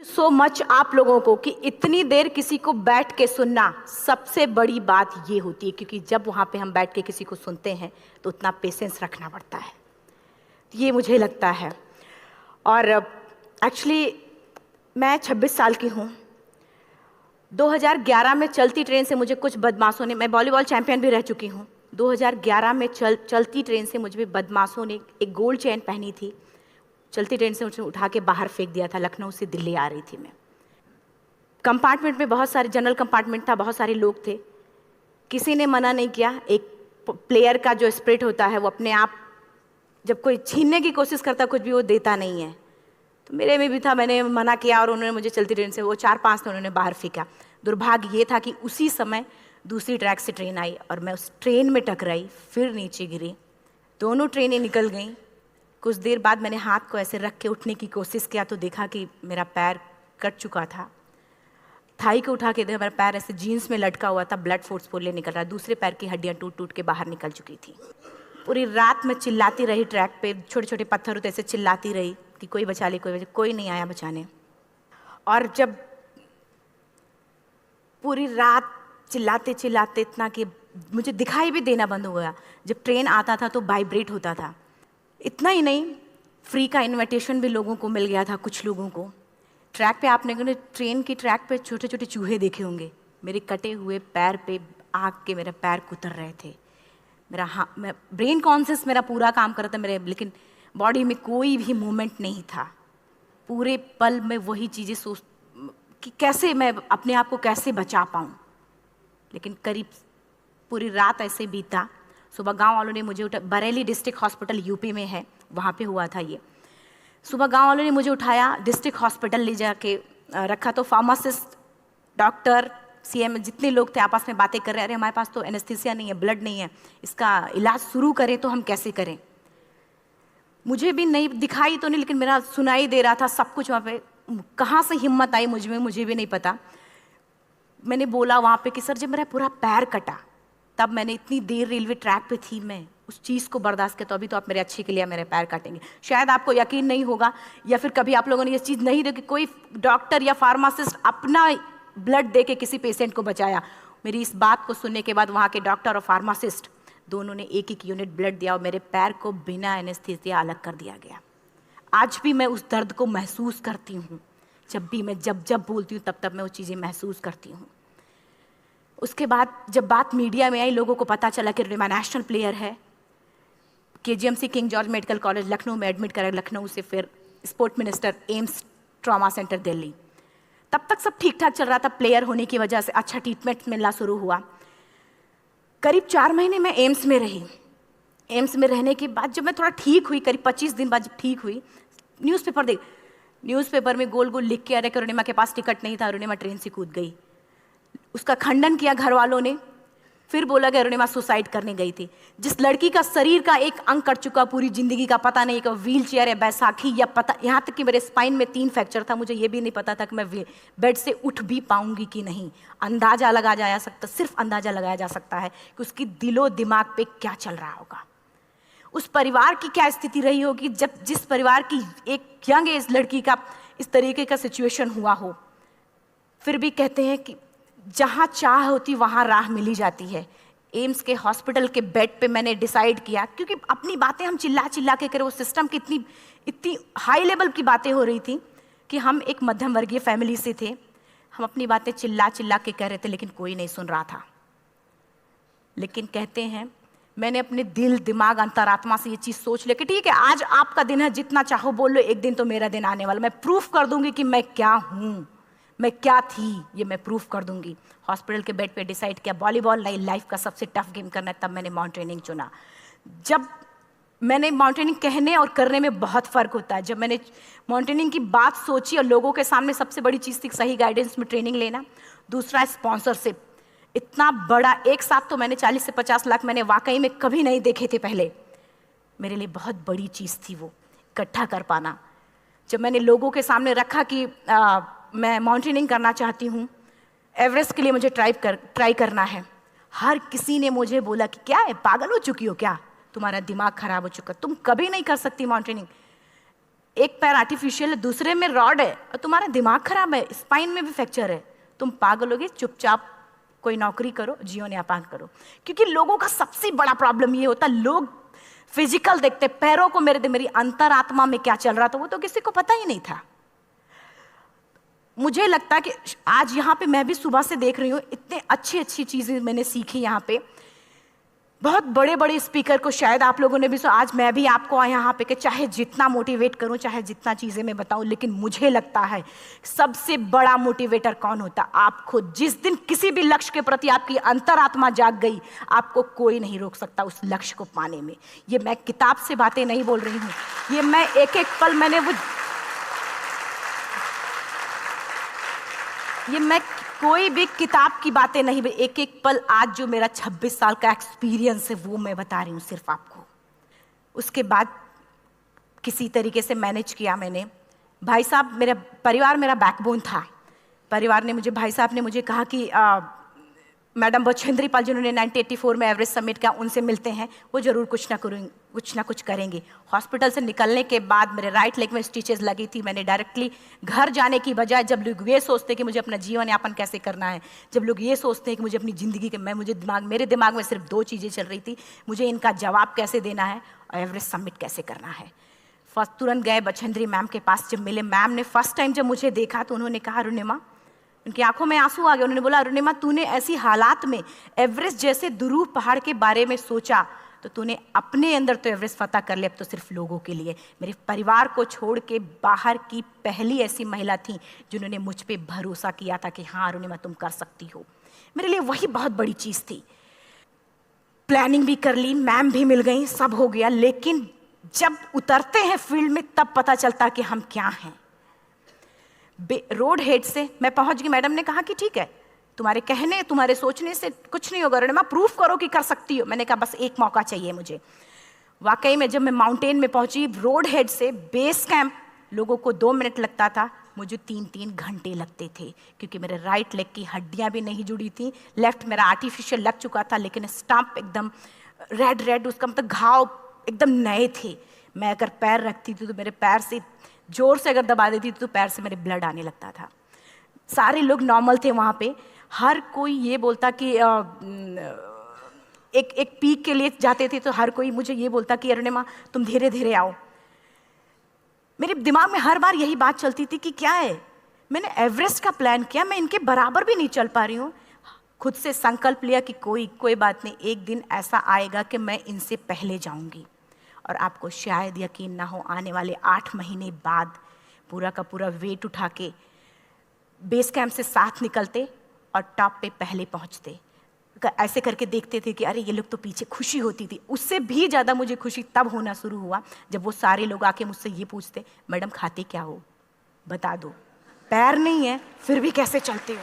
So much आप लोगों को कि इतनी देर किसी को बैठ के सुनना सबसे बड़ी बात ये होती है, क्योंकि जब वहाँ पे हम बैठ के किसी को सुनते हैं तो उतना पेशेंस रखना पड़ता है, ये मुझे लगता है। और एक्चुअली मैं 26 साल की हूँ। 2011 में चलती ट्रेन से मुझे कुछ बदमाशों ने, मैं वॉलीबॉल चैंपियन भी रह चुकी हूँ, 2011 में चलती ट्रेन से मुझे बदमाशों ने एक गोल्ड चेन पहनी थी, चलती ट्रेन से मुझे उठा के बाहर फेंक दिया था। लखनऊ से दिल्ली आ रही थी मैं। कंपार्टमेंट में बहुत सारे, जनरल कंपार्टमेंट था, बहुत सारे लोग थे, किसी ने मना नहीं किया। एक प्लेयर का जो स्पिरिट होता है वो अपने आप, जब कोई छीनने की कोशिश करता कुछ भी, वो देता नहीं है। तो मेरे में भी था, मैंने मना किया और उन्होंने मुझे चलती ट्रेन से, वो 4-5 थे, उन्होंने बाहर फेंका। दुर्भाग्य ये था कि उसी समय दूसरी ट्रैक से ट्रेन आई और मैं उस ट्रेन में टकराई, फिर नीचे गिरी, दोनों ट्रेनें निकल गईं। कुछ देर बाद मैंने हाथ को ऐसे रख के उठने की कोशिश किया तो देखा कि मेरा पैर कट चुका था। थाई को उठा के देखा, मेरा पैर ऐसे जीन्स में लटका हुआ था, ब्लड फोर्सफुली निकल रहा, दूसरे पैर की हड्डियाँ टूट टूट के बाहर निकल चुकी थी। पूरी रात मैं चिल्लाती रही ट्रैक पे, छोटे छोटे पत्थर होते ऐसे चिल्लाती रही कि कोई बचा ले, कोई नहीं आया बचाने। और जब पूरी रात चिल्लाते चिल्लाते इतना कि मुझे दिखाई भी देना बंद हो गया, जब ट्रेन आता था तो वाइब्रेट होता था। इतना ही नहीं, फ्री का इनविटेशन भी लोगों को मिल गया था, कुछ लोगों को। ट्रैक पे आपने ट्रेन की ट्रैक पे छोटे छोटे चूहे देखे होंगे, मेरे कटे हुए पैर पे आग के मेरे पैर कुतर रहे थे। मैं ब्रेन कॉन्शियस मेरा पूरा काम कर रहा था मेरे, लेकिन बॉडी में कोई भी मूवमेंट नहीं था। पूरे पल में वही चीज़ें सोच कि कैसे मैं अपने आप को कैसे बचा पाऊँ। लेकिन करीब पूरी रात ऐसे बीता। सुबह गांव वालों ने मुझे बरेली डिस्ट्रिक्ट हॉस्पिटल यूपी में है, वहाँ पे हुआ था ये। सुबह गांव वालों ने मुझे उठाया, डिस्ट्रिक्ट हॉस्पिटल ले जाके रखा। तो फार्मासिस्ट, डॉक्टर, सीएम, जितने लोग थे आपस में बातें कर रहे, अरे हमारे पास तो एनेस्थीसिया नहीं है, ब्लड नहीं है, इसका इलाज शुरू करें तो हम कैसे करें। मुझे भी नहीं दिखाई तो नहीं, लेकिन मेरा सुनाई दे रहा था सब कुछ वहाँ पे। कहाँ से हिम्मत आई मुझ में, मुझे भी नहीं पता। मैंने बोला वहाँ पे कि सर जब मेरा पूरा पैर कटा, तब मैंने इतनी देर रेलवे ट्रैक पे थी, मैं उस चीज़ को बर्दाश्त किया, तो अभी तो आप मेरे अच्छे के लिए मेरे पैर काटेंगे। शायद आपको यकीन नहीं होगा, या फिर कभी आप लोगों ने ये चीज़ नहीं देखी, कोई डॉक्टर या फार्मासिस्ट अपना ब्लड दे के किसी पेशेंट को बचाया। मेरी इस बात को सुनने के बाद वहाँ के डॉक्टर और फार्मासिस्ट दोनों ने एक एक यूनिट ब्लड दिया और मेरे पैर को बिना एनेस्थीसिया अलग कर दिया गया। आज भी मैं उस दर्द को महसूस करती हूँ। जब भी मैं जब बोलती हूँ तब मैं वो चीज़ें महसूस करती हूँ। उसके बाद जब बात मीडिया में आई, लोगों को पता चला कि रिमा नेशनल प्लेयर है, KGMC king George medical college Lucknow में एडमिट करा, लखनऊ से फिर sport minister, AIIMS trauma centre Delhi. तब तक सब ठीक ठाक चल रहा था, प्लेयर होने की वजह से अच्छा ट्रीटमेंट मिलना शुरू हुआ। करीब 4 महीने मैं एम्स में रही। एम्स में रहने के बाद जब मैं थोड़ा ठीक हुई, करीब 25 दिन बाद जब ठीक हुई, न्यूज़पेपर में गोल गोल लिख के अरे अरुणिमा के पास टिकट नहीं था, अरुणिमा ट्रेन से कूद गई। उसका खंडन किया घर वालों ने, फिर बोला कि अरुणिमा सुसाइड करने गई थी। जिस लड़की का शरीर का एक अंग कट चुका, पूरी जिंदगी का पता नहीं, कि व्हील चेयर है, बैसाखी, या पता, यहाँ तक कि मेरे स्पाइन में 3 फ्रैक्चर था, मुझे ये भी नहीं पता था कि मैं बेड से उठ भी पाऊंगी कि नहीं। अंदाजा लगाया जा सकता, सिर्फ अंदाजा लगाया जा सकता है कि उसकी दिलो दिमाग पे क्या चल रहा होगा, उस परिवार की क्या स्थिति रही होगी, जब जिस परिवार की एक यंग एज लड़की का इस तरीके का सिचुएशन हुआ हो। फिर भी कहते हैं कि जहाँ चाह होती वहाँ राह मिली जाती है। एम्स के हॉस्पिटल के बेड पे मैंने डिसाइड किया, क्योंकि अपनी बातें हम चिल्ला चिल्ला के करें, वो सिस्टम की इतनी हाई लेवल की बातें हो रही थी कि हम एक मध्यम वर्गीय फैमिली से थे, हम अपनी बातें चिल्ला चिल्ला के कह रहे थे, लेकिन कोई नहीं सुन रहा था। लेकिन कहते हैं मैंने अपने दिल, दिमाग, अंतरात्मा से ये चीज़ सोच लिया कि ठीक है, आज आपका दिन है, जितना चाहो बोल लो, एक दिन तो मेरा दिन आने वाला, मैं प्रूफ कर दूंगी कि मैं क्या हूँ, मैं क्या थी, ये मैं प्रूफ कर दूंगी। हॉस्पिटल के बेड पे डिसाइड किया वॉलीबॉल लाइफ का सबसे टफ गेम करना है, तब मैंने माउंटेनिंग चुना। जब मैंने माउंटेनिंग कहने और करने में बहुत फ़र्क होता है। जब मैंने माउंटेनिंग की बात सोची और लोगों के सामने, सबसे बड़ी चीज़ थी सही गाइडेंस में ट्रेनिंग लेना, दूसरा स्पॉन्सरशिप। इतना बड़ा एक साथ तो मैंने 40 से 50 लाख मैंने वाकई में कभी नहीं देखे थे पहले। मेरे लिए बहुत बड़ी चीज़ थी वो इकट्ठा कर पाना। जब मैंने लोगों के सामने रखा कि मैं माउंटेनिंग करना चाहती हूँ, एवरेस्ट के लिए मुझे ट्राई करना है, हर किसी ने मुझे बोला कि क्या है, पागल हो चुकी हो क्या, तुम्हारा दिमाग खराब हो चुका, तुम कभी नहीं कर सकती माउंटेनिंग। एक पैर आर्टिफिशियल है, दूसरे में रॉड है, और तुम्हारा दिमाग खराब है, स्पाइन में भी फ्रैक्चर है, तुम पागल होगे, चुपचाप कोई नौकरी करो, जीवन यापन करो। क्योंकि लोगों का सबसे बड़ा प्रॉब्लम ये होता है, लोग फिजिकल देखते, पैरों को मेरी अंतरात्मा में क्या चल रहा था वो तो किसी को पता ही नहीं था। मुझे लगता है कि आज यहाँ पे मैं भी सुबह से देख रही हूँ, इतने अच्छी चीजें मैंने सीखी यहाँ पे। बहुत बड़े बड़े स्पीकर को शायद आप लोगों ने भी सुना, आज मैं भी आपको यहाँ पे कि चाहे जितना मोटिवेट करूँ, चाहे जितना चीज़ें मैं बताऊँ, लेकिन मुझे लगता है सबसे बड़ा मोटिवेटर कौन होता? आप खुद। जिस दिन किसी भी लक्ष्य के प्रति आपकी अंतरात्मा जाग गई, आपको कोई नहीं रोक सकता उस लक्ष्य को पाने में। ये मैं किताब से बातें नहीं बोल रही हूँ, ये मैं एक एक पल मैं कोई भी किताब की बातें नहीं, एक एक पल आज जो मेरा 26 साल का एक्सपीरियंस है वो मैं बता रही हूँ सिर्फ आपको। उसके बाद किसी तरीके से मैनेज किया मैंने। भाई साहब, मेरा परिवार मेरा बैकबोन था। परिवार ने मुझे, भाई साहब ने मुझे कहा कि मैडम बछेंद्री पाल जिन्होंने 1984 में एवरेस्ट समिट किया, उनसे मिलते हैं, वो जरूर कुछ ना कुछ करेंगे। हॉस्पिटल से निकलने के बाद मेरे राइट लेग में स्टिचेस लगी थी। मैंने डायरेक्टली घर जाने की बजाय, जब लोग ये सोचते हैं कि मुझे अपना जीवन यापन कैसे करना है, जब लोग ये सोचते हैं कि मुझे अपनी ज़िंदगी के मेरे दिमाग में सिर्फ 2 चीज़ें चल रही थी, मुझे इनका जवाब कैसे देना है और एवरेस्ट समिट कैसे करना है। फर्स्ट तुरंत गए बछेंद्री मैम के पास। जब मिले, मैम ने फर्स्ट टाइम जब मुझे देखा तो उन्होंने कहा, अरुणिमा, उनकी आंखों में आंसू आ गए। उन्होंने बोला, अरुणिमा, तूने ऐसी हालात में एवरेस्ट जैसे दुरूह पहाड़ के बारे में सोचा तो तूने अपने अंदर तो एवरेस्ट फतह कर लिया, अब तो सिर्फ लोगों के लिए। मेरे परिवार को छोड़ के बाहर की पहली ऐसी महिला थी जिन्होंने मुझ पे भरोसा किया था कि हाँ अरुणिमा, तुम कर सकती हो। मेरे लिए वही बहुत बड़ी चीज़ थी। प्लानिंग भी कर ली, मैम भी मिल गई, सब हो गया। लेकिन जब उतरते हैं फील्ड में तब पता चलता कि हम क्या हैं। रोड हेड से मैं पहुंच गई। मैडम ने कहा कि ठीक है, तुम्हारे कहने, तुम्हारे सोचने से कुछ नहीं होगा अरुणिमा, प्रूफ करो कि कर सकती हो। मैंने कहा बस एक मौका चाहिए मुझे। वाकई में जब मैं माउंटेन में पहुंची, रोड हेड से बेस कैंप लोगों को 2 मिनट लगता था, मुझे 3-3 घंटे लगते थे, क्योंकि मेरे राइट लेग की हड्डियां भी नहीं जुड़ी थी। लेफ्ट मेरा आर्टिफिशियल लग चुका था, लेकिन स्टंप एकदम रेड, उसका मतलब घाव एकदम नए थे। मैं अगर पैर रखती थी तो मेरे पैर से जोर से अगर दबा देती थी तो पैर से मेरे ब्लड आने लगता था। सारे लोग नॉर्मल थे वहाँ पे। हर कोई ये बोलता कि एक पीक के लिए जाते थे तो हर कोई मुझे ये बोलता कि अरुणिमा, तुम धीरे धीरे आओ। मेरे दिमाग में हर बार यही बात चलती थी कि क्या है, मैंने एवरेस्ट का प्लान किया, मैं इनके बराबर भी नहीं चल पा रही हूँ। खुद से संकल्प लिया कि कोई बात नहीं, एक दिन ऐसा आएगा कि मैं इनसे पहले जाऊँगी। और आपको शायद यकीन ना हो, आने वाले 8 महीने बाद पूरा का पूरा वेट उठा के बेस कैंप से साथ निकलते और टॉप पे पहले पहुंचते। ऐसे करके देखते थे कि अरे ये लोग तो पीछे। खुशी होती थी। उससे भी ज़्यादा मुझे खुशी तब होना शुरू हुआ जब वो सारे लोग आके मुझसे ये पूछते, मैडम खाते क्या हो, बता दो, पैर नहीं है फिर भी कैसे चलते हो।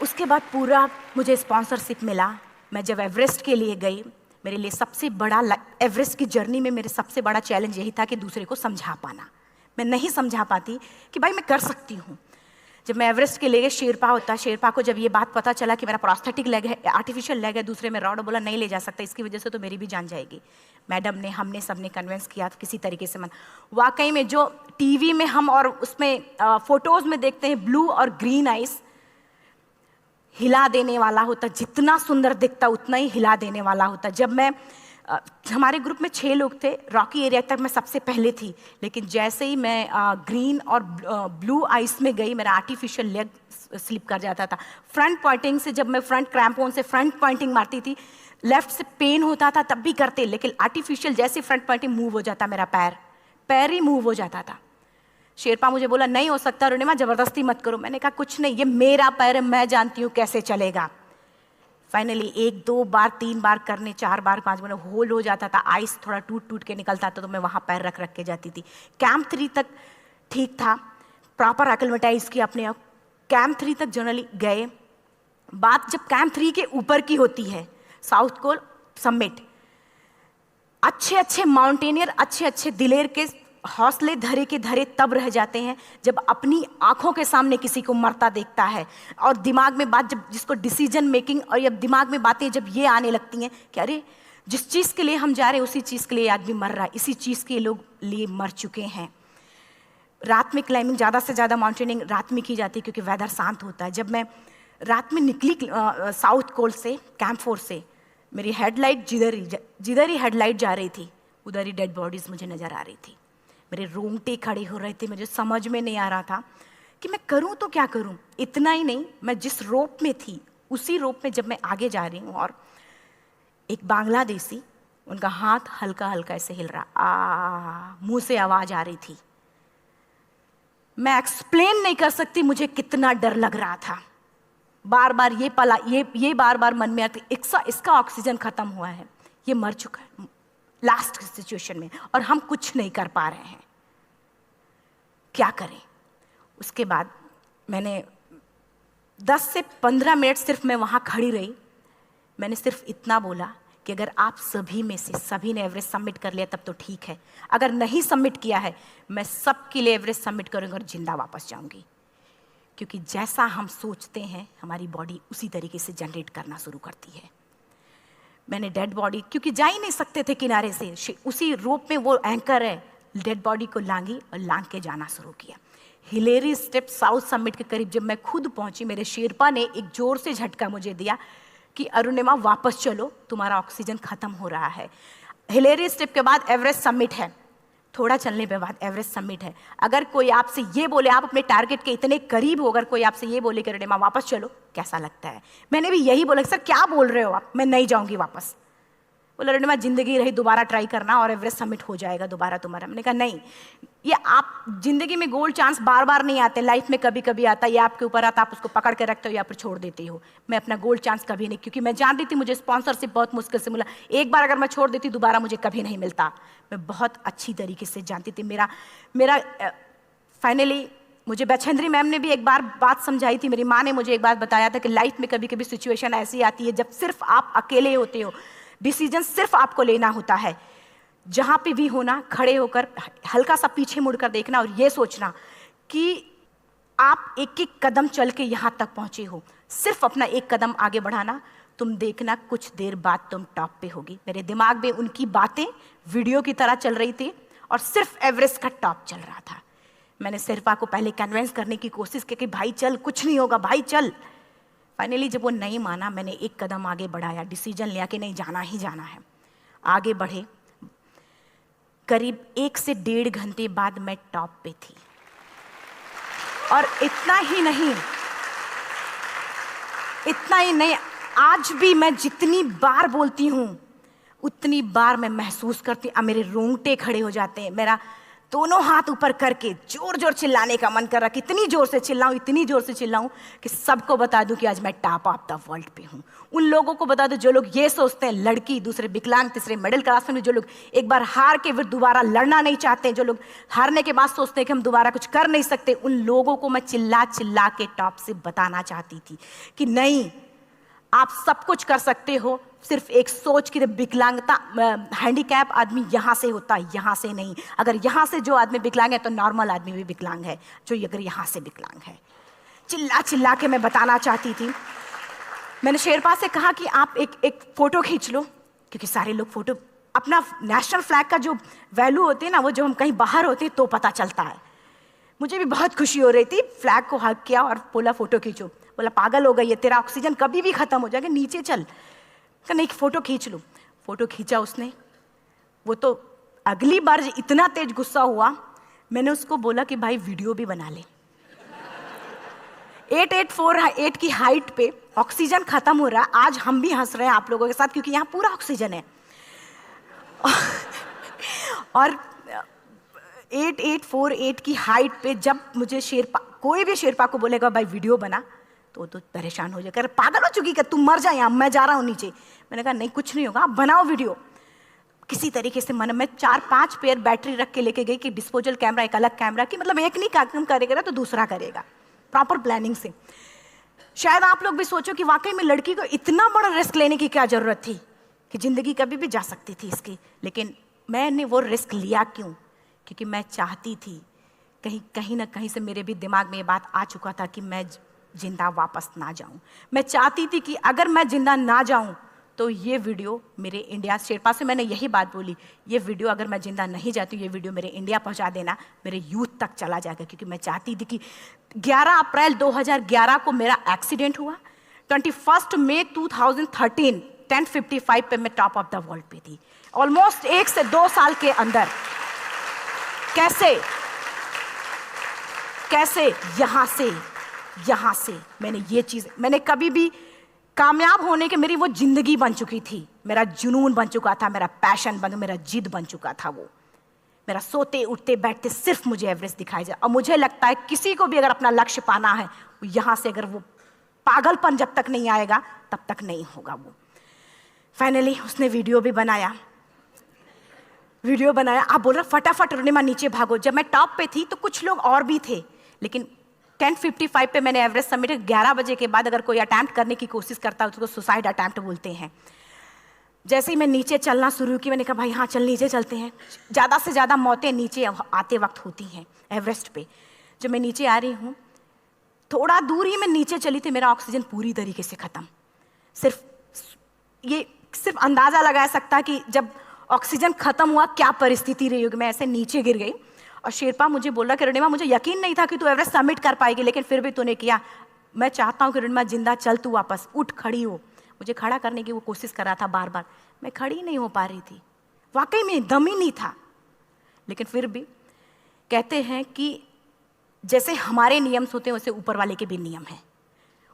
उसके बाद पूरा मुझे स्पॉन्सरशिप मिला। मैं जब एवरेस्ट के लिए गई, मेरे लिए सबसे बड़ा, एवरेस्ट की जर्नी में मेरे सबसे बड़ा चैलेंज यही था कि दूसरे को समझा पाना। मैं नहीं समझा पाती कि भाई मैं कर सकती हूँ। जब मैं एवरेस्ट के लिए, शेरपा होता, शेरपा को जब ये बात पता चला कि मेरा प्रोस्थेटिक लेग है, आर्टिफिशियल लेग है, दूसरे में रॉड, बोला नहीं ले जा सकता, इसकी वजह से तो मेरी भी जान जाएगी। मैडम ने, हमने सबने कन्विंस किया किसी तरीके से। मन वाकई में जो टीवी में हम और उसमें फोटोज़ में देखते हैं, ब्लू और ग्रीन आइस, हिला देने वाला होता। जितना सुंदर दिखता उतना ही हिला देने वाला होता। जब मैं हमारे ग्रुप में 6 लोग थे, रॉकी एरिया तक मैं सबसे पहले थी, लेकिन जैसे ही मैं ग्रीन और ब्लू आइस में गई, मेरा आर्टिफिशियल लेग स्लिप कर जाता था। फ्रंट पॉइंटिंग से, जब मैं फ्रंट क्रैम्पोन से फ्रंट पॉइंटिंग मारती थी, लेफ्ट से पेन होता था तब भी करते, लेकिन आर्टिफिशियल जैसे फ्रंट पॉइंटिंग मूव हो जाता, मेरा पैर ही मूव हो जाता था। शेरपा मुझे बोला नहीं हो सकता अरुणिमा, जबरदस्ती मत करो। मैंने कहा कुछ नहीं, ये मेरा पैर है, मैं जानती हूँ कैसे चलेगा। फाइनली 1-2 बार 3 बार करने, 4 बार 5 बार होल हो जाता था। आइस थोड़ा टूट के निकलता था तो मैं वहाँ पैर रख के जाती थी। कैंप 3 तक ठीक था, प्रॉपर एक्लेमेटाइज किया अपने आप। कैंप 3 तक जनरली गए। बात जब कैंप 3 के ऊपर की होती है, साउथ कोल समिट, अच्छे माउंटेनियर, अच्छे दिलेर के हौसले धरे के धरे तब रह जाते हैं जब अपनी आंखों के सामने किसी को मरता देखता है, और दिमाग में बात, जब जिसको डिसीजन मेकिंग, और जब दिमाग में बातें जब ये आने लगती हैं कि अरे जिस चीज़ के लिए हम जा रहे हैं उसी चीज़ के लिए आदमी मर रहा है, इसी चीज़ के लोग लिए मर चुके हैं। रात में क्लाइंबिंग, ज़्यादा से ज़्यादा माउंटेनिंग रात में की जाती है क्योंकि वेदर शांत होता है। जब मैं रात में निकली साउथ कोल से, कैंप 4 से, मेरी हेडलाइट जिधर ही हेडलाइट जा रही थी उधर ही डेड बॉडीज़ मुझे नज़र आ रही थी। मेरे रोंगटे खड़े हो रहे थे, मुझे समझ में नहीं आ रहा था कि मैं करूं तो क्या करूं। इतना ही नहीं, मैं जिस रोप में थी उसी रोप में जब मैं आगे जा रही हूं और एक बांग्लादेशी, उनका हाथ हल्का हल्का ऐसे हिल रहा, मुंह से आवाज आ रही थी। मैं एक्सप्लेन नहीं कर सकती मुझे कितना डर लग रहा था। बार बार ये बार बार मन में आती, इसका ऑक्सीजन खत्म हुआ है, ये मर चुका है लास्ट सिचुएशन में, और हम कुछ नहीं कर पा रहे हैं, क्या करें। उसके बाद मैंने 10 से 15 मिनट सिर्फ मैं वहाँ खड़ी रही। मैंने सिर्फ इतना बोला कि अगर आप सभी में से सभी ने एवरेस्ट सबमिट कर लिया तब तो ठीक है, अगर नहीं सबमिट किया है मैं सबके लिए एवरेस्ट सबमिट करूँगी और जिंदा वापस जाऊँगी। क्योंकि जैसा हम सोचते हैं हमारी बॉडी उसी तरीके से जनरेट करना शुरू करती है। मैंने डेड बॉडी, क्योंकि जा ही नहीं सकते थे किनारे से, उसी रोप में वो एंकर है, डेड बॉडी को लांगी और लांग के जाना शुरू किया। हिलेरी स्टेप साउथ समिट के करीब जब मैं खुद पहुंची, मेरे शेरपा ने एक जोर से झटका मुझे दिया कि अरुणिमा वापस चलो, तुम्हारा ऑक्सीजन खत्म हो रहा है। हिलेरी स्टेप के बाद एवरेस्ट समिट है, थोड़ा चलने के बाद एवरेस्ट समिट है। अगर कोई आपसे ये बोले, आप अपने टारगेट के इतने करीब हो, अगर कोई आपसे ये बोले कि अरुणिमा वापस चलो, कैसा लगता है? मैंने भी यही बोला, सर क्या बोल रहे हो आप, मैं नहीं जाऊंगी वापस। बोला अरुणिमा जिंदगी रही दोबारा ट्राई करना और एवरेस्ट समिट हो जाएगा दोबारा तुम्हारा। मैंने कहा नहीं, ये आप जिंदगी में गोल्ड चांस बार बार नहीं आते, लाइफ में कभी कभी आता है, ये आपके ऊपर आता, आप उसको पकड़ के रखते हो या फिर छोड़ देते हो। मैं अपना गोल्ड चांस कभी नहीं, क्योंकि मैं जानती थी मुझे स्पॉन्सरशिप बहुत मुश्किल से मिला, एक बार अगर मैं छोड़ देती दोबारा मुझे कभी नहीं मिलता। मैं बहुत अच्छी तरीके से जानती थी। मेरा फाइनली मुझे बछेंद्री मैम ने भी एक बार बात समझाई थी, मेरी माँ ने मुझे एक बात बताया था कि लाइफ में कभी कभी सिचुएशन ऐसी आती है जब सिर्फ आप अकेले होते हो, डिसीजन सिर्फ आपको लेना होता है। जहां पे भी होना, खड़े होकर हल्का सा पीछे मुड़कर देखना और ये सोचना कि आप एक एक कदम चल के यहां तक पहुंचे हो, सिर्फ अपना एक कदम आगे बढ़ाना, तुम देखना कुछ देर बाद तुम टॉप पे होगी। मेरे दिमाग में उनकी बातें वीडियो की तरह चल रही थी और सिर्फ एवरेस्ट का टॉप चल रहा था। मैंने शेरपा को पहले कन्विंस करने की कोशिश की कि भाई चल, कुछ नहीं होगा भाई चल। फाइनली जब वो नहीं माना, मैंने एक कदम आगे बढ़ाया, डिसीजन लिया कि नहीं जाना ही जाना है। आगे बढ़े, करीब 1 से 1.5 घंटे बाद मैं टॉप पे थी। और इतना ही नहीं, आज भी मैं जितनी बार बोलती हूँ उतनी बार मैं महसूस करती हूँ, मेरे रोंगटे खड़े हो जाते हैं, मेरा दोनों हाथ ऊपर करके जोर जोर चिल्लाने का मन कर रहा, कितनी जोर से चिल्लाऊं कि सबको बता दूं कि आज मैं टॉप ऑफ द वर्ल्ड पे हूं। उन लोगों को बता दूं जो लोग ये सोचते हैं, लड़की, दूसरे विकलांग, तीसरे मिडिल क्लास में, जो लोग एक बार हार के फिर दोबारा लड़ना नहीं चाहते, जो लोग हारने के बाद सोचते हैं कि हम दोबारा कुछ कर नहीं सकते, उन लोगों को मैं चिल्ला चिल्ला के टॉप से बताना चाहती थी कि नहीं, आप सब कुछ कर सकते हो। सिर्फ एक सोच की विकलांगता, हैंडीकैप आदमी यहाँ से होता है, यहाँ से नहीं। अगर यहाँ से जो आदमी विकलांग है तो नॉर्मल आदमी भी विकलांग है, जो अगर यहाँ से विकलांग है। चिल्ला चिल्ला के मैं बताना चाहती थी। मैंने शेरपा से कहा कि आप एक फोटो खींच लो, क्योंकि सारे लोग फोटो, अपना नेशनल फ्लैग का जो वैल्यू होती है ना, वो जब हम कहीं बाहर होते हैं तो पता चलता है। मुझे भी बहुत खुशी हो रही थी, फ्लैग को हग किया और बोला फोटो खींचो। बोला पागल हो गई है, तेरा ऑक्सीजन कभी भी खत्म हो जाएगा, नीचे चल। नहीं, फोटो खींच लो। फोटो खींचा उसने। वो तो अगली बार इतना तेज गुस्सा हुआ, मैंने उसको बोला कि भाई वीडियो भी बना ले। 8848 की हाइट पे ऑक्सीजन खत्म हो रहा है, आज हम भी हंस रहे हैं आप लोगों के साथ क्योंकि यहाँ पूरा ऑक्सीजन है। और 8848 की हाइट पे जब मुझे शेरपा, कोई भी शेरपा को बोलेगा भाई वीडियो बना, तो परेशान हो जाएगा, पागल हो चुकी, क्या तुम मर जाए, यहाँ मैं जा रहा हूँ नीचे। मैंने कहा नहीं, कुछ नहीं होगा, आप बनाओ वीडियो। किसी तरीके से मैं 4-5 पेयर बैटरी रख के लेके गई कि डिस्पोजल कैमरा, एक अलग कैमरा की, मतलब एक नहीं काम करेगा तो दूसरा करेगा, प्रॉपर प्लानिंग से। शायद आप लोग भी सोचो कि वाकई में लड़की को इतना बड़ा रिस्क लेने की क्या जरूरत थी, कि जिंदगी कभी भी जा सकती थी इसकी। लेकिन मैंने वो रिस्क लिया क्यों? क्योंकि मैं चाहती थी, कहीं ना कहीं से मेरे भी दिमाग में ये बात आ चुका था कि मैं जिंदा वापस ना जाऊं। मैं चाहती थी कि अगर मैं जिंदा ना जाऊं तो ये वीडियो मेरे इंडिया शेरपा से मैंने यही बात बोली, ये वीडियो अगर मैं जिंदा नहीं जाती, ये वीडियो मेरे इंडिया पहुंचा देना, मेरे यूथ तक चला जाएगा। क्योंकि मैं चाहती थी कि 11 अप्रैल 2011 को मेरा एक्सीडेंट हुआ, 21 मई 2013 10:55 पे मैं टॉप ऑफ द वर्ल्ड पे थी। ऑलमोस्ट 1 से 2 साल के अंदर कैसे यहाँ से मैंने ये चीज़, मैंने कभी भी कामयाब होने के, मेरी वो जिंदगी बन चुकी थी, मेरा जुनून बन चुका था, मेरा पैशन मेरा जिद बन चुका था। वो मेरा सोते उठते बैठते सिर्फ मुझे एवरेस्ट दिखाई जाए। और मुझे लगता है किसी को भी अगर अपना लक्ष्य पाना है, यहाँ से अगर वो पागलपन जब तक नहीं आएगा तब तक नहीं होगा। वो फाइनली उसने वीडियो भी बनाया। आप बोल रहे फटाफट रुनिमा नीचे भागो। जब मैं टॉप पे थी तो कुछ लोग और भी थे, लेकिन 10:55 पे मैंने एवरेस्ट समिट, 11 बजे के बाद अगर कोई अटैम्प्ट करने की कोशिश करता है उसको सुसाइड अटैम्प्ट बोलते हैं। जैसे ही मैं नीचे चलना शुरू की, मैंने कहा भाई हाँ चल नीचे चलते हैं। ज़्यादा से ज़्यादा मौतें नीचे आते वक्त होती हैं एवरेस्ट पे। जब मैं नीचे आ रही हूँ, थोड़ा दूर ही मैं नीचे चली थी, मेरा ऑक्सीजन पूरी तरीके से ख़त्म। सिर्फ अंदाज़ा लगा सकता कि जब ऑक्सीजन ख़त्म हुआ क्या परिस्थिति रही होगी। मैं ऐसे नीचे गिर गई और शेरपा मुझे बोला कि रुनिमा मुझे यकीन नहीं था कि तू एवरेस्ट सबमिट कर पाएगी, लेकिन फिर भी तूने किया। मैं चाहता हूँ कि रुनिमा जिंदा चल, तू वापस उठ, खड़ी हो। मुझे खड़ा करने की वो कोशिश कर रहा था बार बार, मैं खड़ी नहीं हो पा रही थी, वाकई में दम ही नहीं था। लेकिन फिर भी कहते हैं कि जैसे हमारे नियम होते हैं वैसे ऊपर वाले के भी नियम हैं।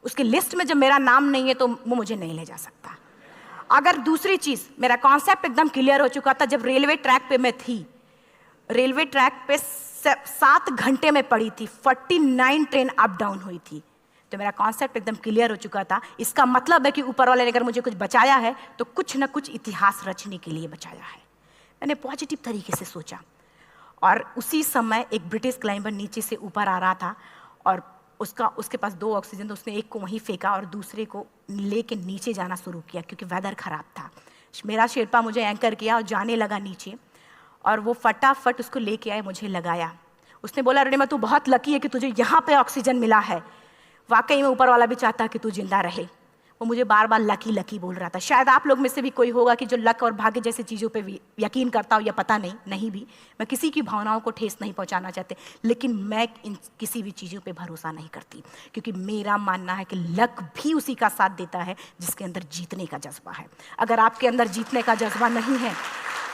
उसकी लिस्ट में जब मेरा नाम नहीं है तो वो मुझे नहीं ले जा सकता। अगर दूसरी चीज़, मेरा कॉन्सेप्ट एकदम क्लियर हो चुका था। जब रेलवे ट्रैक पे मैं थी, रेलवे ट्रैक पे 7 घंटे में पड़ी थी, 49 ट्रेन अप डाउन हुई थी, तो मेरा कॉन्सेप्ट एकदम क्लियर हो चुका था। इसका मतलब है कि ऊपर वाले ने अगर मुझे कुछ बचाया है तो कुछ ना कुछ इतिहास रचने के लिए बचाया है। मैंने पॉजिटिव तरीके से सोचा। और उसी समय एक ब्रिटिश क्लाइंबर नीचे से ऊपर आ रहा था और उसके पास 2 ऑक्सीजन, तो उसने एक को वहीं फेंका और दूसरे को लेके नीचे जाना शुरू किया क्योंकि वेदर ख़राब था। मेरा शेरपा मुझे एंकर किया और जाने लगा नीचे, और वो फटाफट उसको लेके आए, मुझे लगाया। उसने बोला रुनिमा तू बहुत लकी है कि तुझे यहाँ पे ऑक्सीजन मिला है। वाकई में ऊपर वाला भी चाहता है कि तू जिंदा रहे। वो मुझे बार बार लकी लकी बोल रहा था। शायद आप लोग में से भी कोई होगा कि जो लक और भाग्य जैसी चीज़ों पे भी यकीन करता हो, या पता नहीं भी। मैं किसी की भावनाओं को ठेस नहीं पहुंचाना चाहते, लेकिन मैं इन किसी भी चीज़ों पे भरोसा नहीं करती, क्योंकि मेरा मानना है कि लक भी उसी का साथ देता है जिसके अंदर जीतने का जज्बा है। अगर आपके अंदर जीतने का जज्बा नहीं है,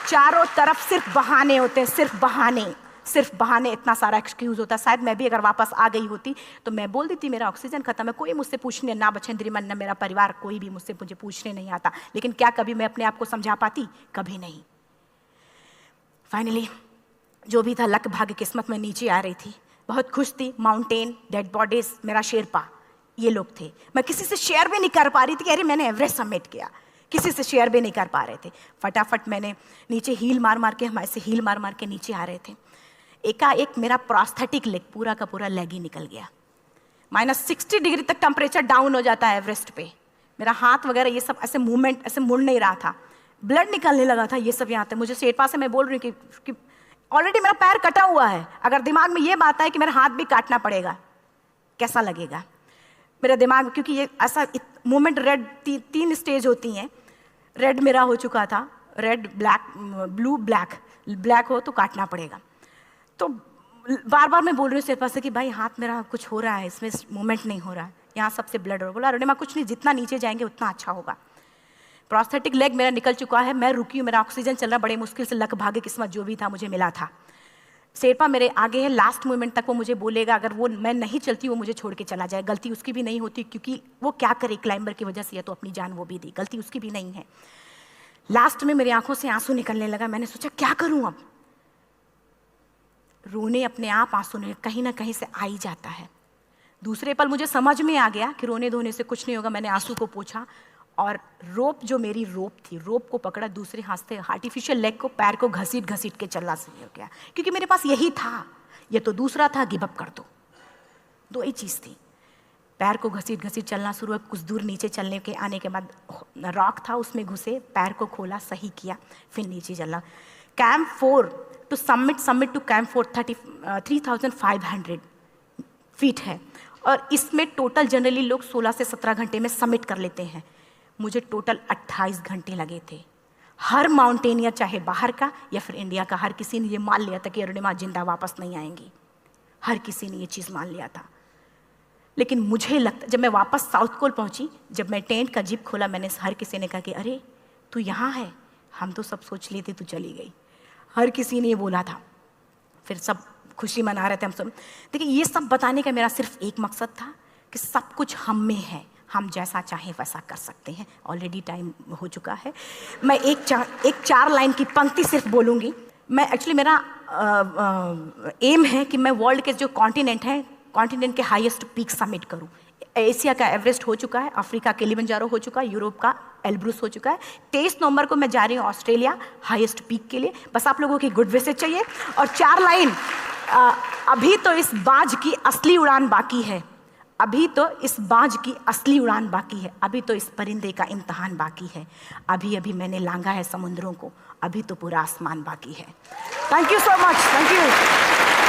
चारों तरफ सिर्फ बहाने होते हैं, सिर्फ बहाने, इतना सारा एक्सक्यूज होता है। शायद मैं भी अगर वापस आ गई होती तो मैं बोल देती मेरा ऑक्सीजन खत्म है, कोई मुझसे पूछने ना बचेंद्री मन, न मेरा परिवार, कोई भी मुझे पूछने नहीं आता। लेकिन क्या कभी मैं अपने आप को समझा पाती? कभी नहीं। फाइनली जो भी था, लक भाग्य किस्मत में नीचे आ रही थी, बहुत खुश थी। माउंटेन, डेड बॉडीज, मेरा शेरपा, ये लोग थे। मैं किसी से शेयर भी नहीं कर पा रही थी कि अरे मैंने एवरेस्ट सबमिट किया, किसी से शेयर भी नहीं कर पा रहे थे। फटाफट मैंने नीचे हील मार के, हम ऐसे हील मार के नीचे आ रहे थे। एकाएक मेरा प्रोस्थेटिक लेग, पूरा का पूरा लेग ही निकल गया। -60 डिग्री तक टेम्परेचर डाउन हो जाता है एवरेस्ट पे। मेरा हाथ वगैरह ये सब ऐसे मूवमेंट, ऐसे मुड़ नहीं रहा था, ब्लड निकलने लगा था, ये सब यहाँ तक। मुझे शेरपा से मैं बोल रही हूँ कि ऑलरेडी मेरा पैर कटा हुआ है, अगर दिमाग में ये बात है कि मेरा हाथ भी काटना पड़ेगा, कैसा लगेगा मेरा दिमाग। क्योंकि ये ऐसा मूवमेंट, रेड 3 स्टेज होती हैं। रेड मेरा हो चुका था, रेड, ब्लैक, ब्लू, ब्लैक हो तो काटना पड़ेगा। तो बार बार मैं बोल रही हूँ शेरपा से कि भाई हाथ मेरा कुछ हो रहा है, इसमें मूवमेंट नहीं हो रहा है, यहाँ सबसे ब्लड हो रहा है। बोला रुनिमा कुछ नहीं, जितना नीचे जाएंगे उतना अच्छा होगा। प्रोस्थेटिक लेग मेरा निकल चुका है, मैं रुकी हूँ, मेरा ऑक्सीजन चल रहा, बड़े मुश्किल से लक भाग्य किस्मत जो भी था मुझे मिला था। शेरपा मेरे आगे है, लास्ट मोमेंट तक वो मुझे बोलेगा, अगर वो मैं नहीं चलती वो मुझे छोड़ के चला जाए। गलती उसकी भी नहीं होती, क्योंकि वो क्या करे, क्लाइंबर की वजह से या तो अपनी जान वो भी दी, गलती उसकी भी नहीं है। लास्ट में मेरी आंखों से आंसू निकलने लगा। मैंने सोचा क्या करूं अब, रोने अपने आप आंसू कहीं ना कहीं से आ ही जाता है। दूसरे पल मुझे समझ में आ गया कि रोने धोने से कुछ नहीं होगा। मैंने आंसू को पोंछा और रोप, जो मेरी रोप थी, रोप को पकड़ा, दूसरे हाथ से आर्टिफिशियल लेग को, पैर को घसीट के चलना शुरू हो गया, क्योंकि मेरे पास यही था। ये तो दूसरा था, गिव अप कर दो ही चीज़ थी। पैर को घसीट चलना शुरू हुआ। कुछ दूर नीचे चलने के आने के बाद रॉक था, उसमें घुसे, पैर को खोला, सही किया, फिर नीचे चला। Camp 4 to summit to camp 4 3500 feet है, और इसमें टोटल जनरली लोग 16 से 17 घंटे में सबमिट कर लेते हैं। मुझे टोटल 28 घंटे लगे थे। हर माउंटेनियर, चाहे बाहर का या फिर इंडिया का, हर किसी ने ये मान लिया था कि अरुणिमा जिंदा वापस नहीं आएंगी। हर किसी ने ये चीज़ मान लिया था। लेकिन मुझे लगता, जब मैं वापस साउथ कोल पहुंची, जब मैं टेंट का जिप खोला, मैंने हर किसी ने कहा कि अरे तू यहाँ है, हम तो सब सोच लिए थे तू चली गई। हर किसी ने ये बोला था। फिर सब खुशी मना रहे थे हम सब। देखिए, ये सब बताने का मेरा सिर्फ एक मकसद था कि सब कुछ हम में है, हम जैसा चाहें वैसा कर सकते हैं। ऑलरेडी टाइम हो चुका है। मैं एक चार लाइन की पंक्ति सिर्फ बोलूँगी। मैं एक्चुअली, मेरा एम है कि मैं वर्ल्ड के जो कॉन्टिनेंट हैं, कॉन्टिनेंट के हाईएस्ट पीक समिट करूं। एशिया का एवरेस्ट हो चुका है, अफ्रीका किलिमंजारो हो चुका है, यूरोप का एल्ब्रूस हो चुका है। 23 नवंबर को मैं जा रही हूँ ऑस्ट्रेलिया हाईएस्ट पीक के लिए। बस आप लोगों की गुड विशेस चाहिए। और 4 लाइन, अभी तो इस बाज की असली उड़ान बाकी है, अभी तो इस बाज की असली उड़ान बाकी है, अभी तो इस परिंदे का इम्तहान बाकी है, अभी अभी मैंने लांघा है समुद्रों को, अभी तो पूरा आसमान बाकी है। Thank you so much. Thank you.